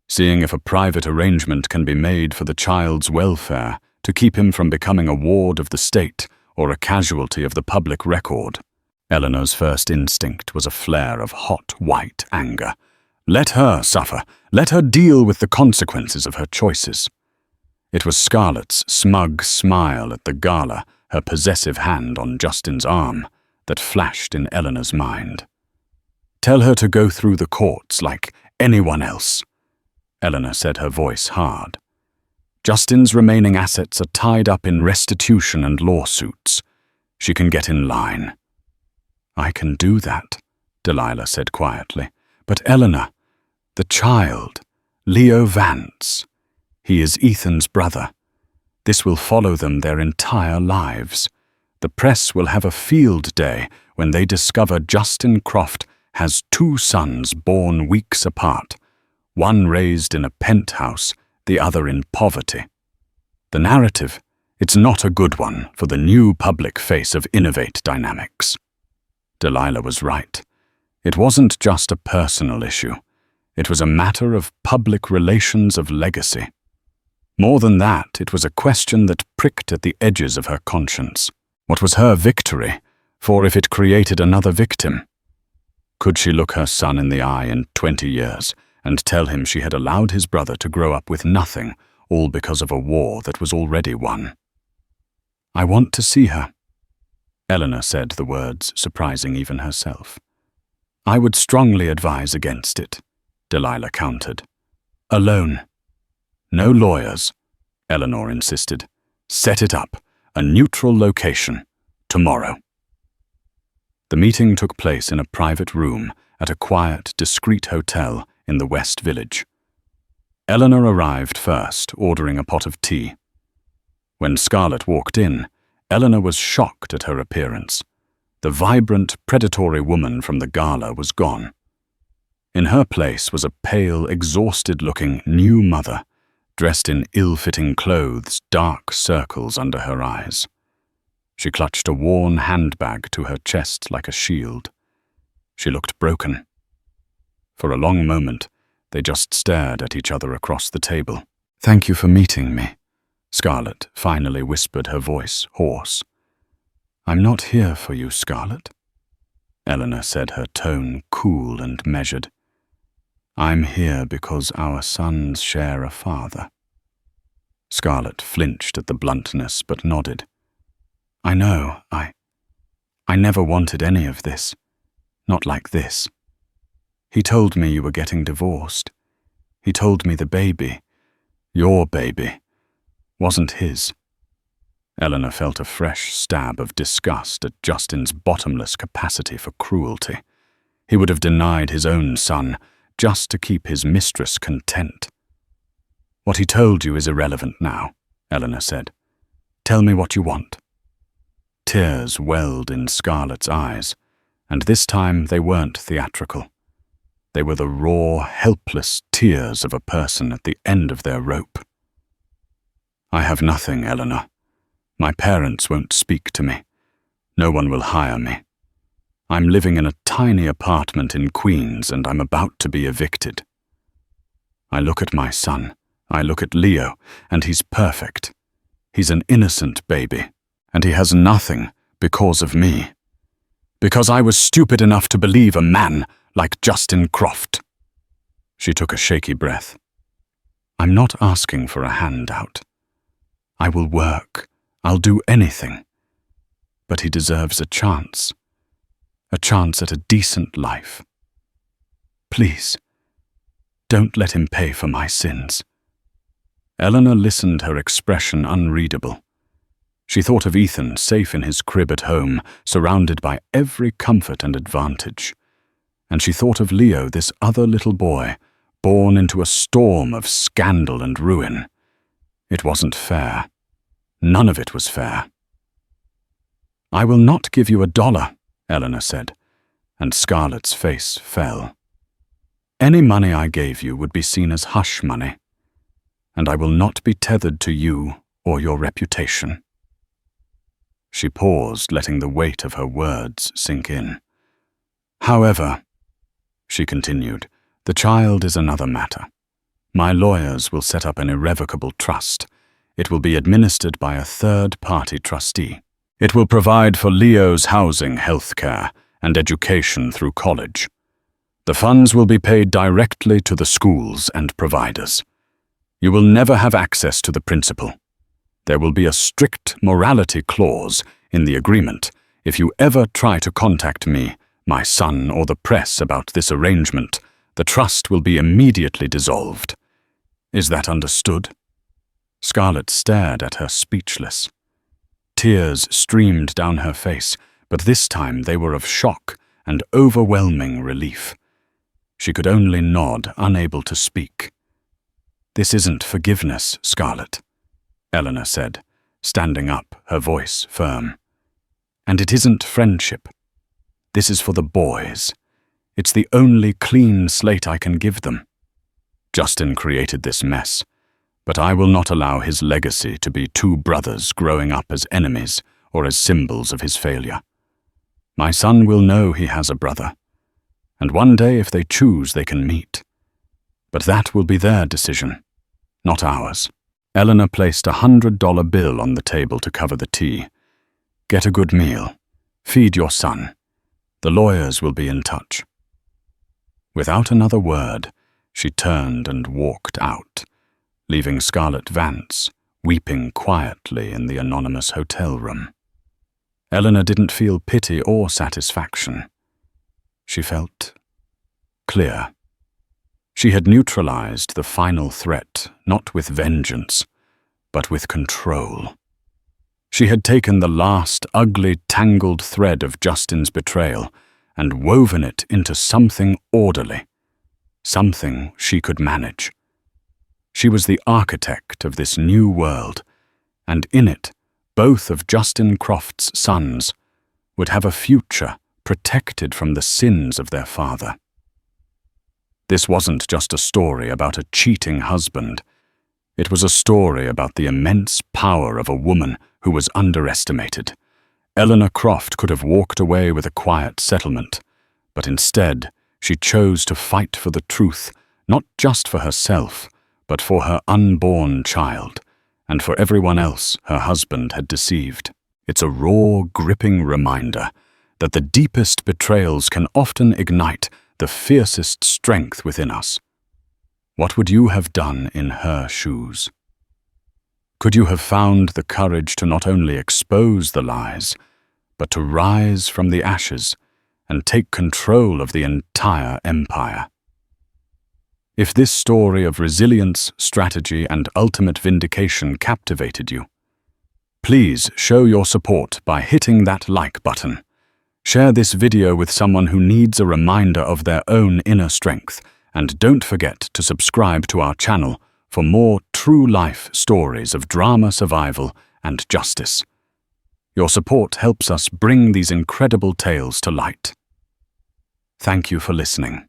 seeing if a private arrangement can be made for the child's welfare to keep him from becoming a ward of the state or a casualty of the public record. Eleanor's first instinct was a flare of hot, white anger. Let her suffer. Let her deal with the consequences of her choices. It was Scarlett's smug smile at the gala, her possessive hand on Justin's arm, that flashed in Eleanor's mind. Tell her to go through the courts like anyone else, Eleanor said, her voice hard. Justin's remaining assets are tied up in restitution and lawsuits. She can get in line. I can do that, Delilah said quietly. But Eleanor, the child, Leo Vance, he is Ethan's brother. This will follow them their entire lives. The press will have a field day when they discover Justin Croft has 2 sons born weeks apart, one raised in a penthouse, the other in poverty. The narrative, it's not a good one for the new public face of Innovate Dynamics. Delilah was right. It wasn't just a personal issue. It was a matter of public relations of legacy. More than that, it was a question that pricked at the edges of her conscience. What was her victory, for if it created another victim? Could she look her son in the eye in 20 years and tell him she had allowed his brother to grow up with nothing, all because of a war that was already won? I want to see her. Eleanor said the words, surprising even herself. I would strongly advise against it, Delilah countered. Alone. No lawyers, Eleanor insisted. Set it up, a neutral location, tomorrow. The meeting took place in a private room at a quiet, discreet hotel in the West Village. Eleanor arrived first, ordering a pot of tea. When Scarlett walked in, Eleanor was shocked at her appearance. The vibrant, predatory woman from the gala was gone. In her place was a pale, exhausted-looking new mother, dressed in ill-fitting clothes, dark circles under her eyes. She clutched a worn handbag to her chest like a shield. She looked broken. For a long moment, they just stared at each other across the table. Thank you for meeting me, Scarlett finally whispered, her voice hoarse. I'm not here for you, Scarlett, Eleanor said, her tone cool and measured. I'm here because our sons share a father. Scarlett flinched at the bluntness but nodded. I know, I never wanted any of this. Not like this. He told me you were getting divorced. He told me the baby, your baby, wasn't his. Eleanor felt a fresh stab of disgust at Justin's bottomless capacity for cruelty. He would have denied his own son just to keep his mistress content. What he told you is irrelevant now, Eleanor said. Tell me what you want. Tears welled in Scarlett's eyes, and this time they weren't theatrical. They were the raw, helpless tears of a person at the end of their rope. I have nothing, Eleanor. My parents won't speak to me. No one will hire me. I'm living in a tiny apartment in Queens and I'm about to be evicted. I look at my son, I look at Leo, and he's perfect. He's an innocent baby, and he has nothing because of me. Because I was stupid enough to believe a man like Justin Croft. She took a shaky breath. I'm not asking for a handout. I will work. I'll do anything. But he deserves a chance at a decent life. Please, don't let him pay for my sins. Eleanor listened, her expression unreadable. She thought of Ethan, safe in his crib at home, surrounded by every comfort and advantage. And she thought of Leo, this other little boy, born into a storm of scandal and ruin. It wasn't fair. None of it was fair. I will not give you $1, Eleanor said, and Scarlett's face fell. "Any money I gave you would be seen as hush money, and I will not be tethered to you or your reputation." She paused, letting the weight of her words sink in. "However," she continued, "the child is another matter. My lawyers will set up an irrevocable trust. It will be administered by a third-party trustee. It will provide for Leo's housing, healthcare, and education through college. The funds will be paid directly to the schools and providers. You will never have access to the principal. There will be a strict morality clause in the agreement. If you ever try to contact me, my son, or the press about this arrangement, the trust will be immediately dissolved. Is that understood?" Scarlett stared at her, speechless. Tears streamed down her face, but this time they were of shock and overwhelming relief. She could only nod, unable to speak. "This isn't forgiveness, Scarlett," Eleanor said, standing up, her voice firm. "And it isn't friendship. This is for the boys. It's the only clean slate I can give them. Justin created this mess, but I will not allow his legacy to be two brothers growing up as enemies or as symbols of his failure. My son will know he has a brother, and one day, if they choose, they can meet. But that will be their decision, not ours." Eleanor placed a $100 bill on the table to cover the tea. "Get a good meal. Feed your son. The lawyers will be in touch." Without another word, she turned and walked out, leaving Scarlett Vance weeping quietly in the anonymous hotel room. Eleanor didn't feel pity or satisfaction. She felt clear. She had neutralized the final threat, not with vengeance, but with control. She had taken the last ugly, tangled thread of Justin's betrayal and woven it into something orderly, something she could manage. She was the architect of this new world, and in it, both of Justin Croft's sons would have a future protected from the sins of their father. This wasn't just a story about a cheating husband. It was a story about the immense power of a woman who was underestimated. Eleanor Croft could have walked away with a quiet settlement, but instead she chose to fight for the truth, not just for herself, but for her unborn child, and for everyone else her husband had deceived. It's a raw, gripping reminder that the deepest betrayals can often ignite the fiercest strength within us. What would you have done in her shoes? Could you have found the courage to not only expose the lies, but to rise from the ashes and take control of the entire empire? If this story of resilience, strategy, and ultimate vindication captivated you, please show your support by hitting that like button. Share this video with someone who needs a reminder of their own inner strength, and don't forget to subscribe to our channel for more true-life stories of drama, survival, and justice. Your support helps us bring these incredible tales to light. Thank you for listening.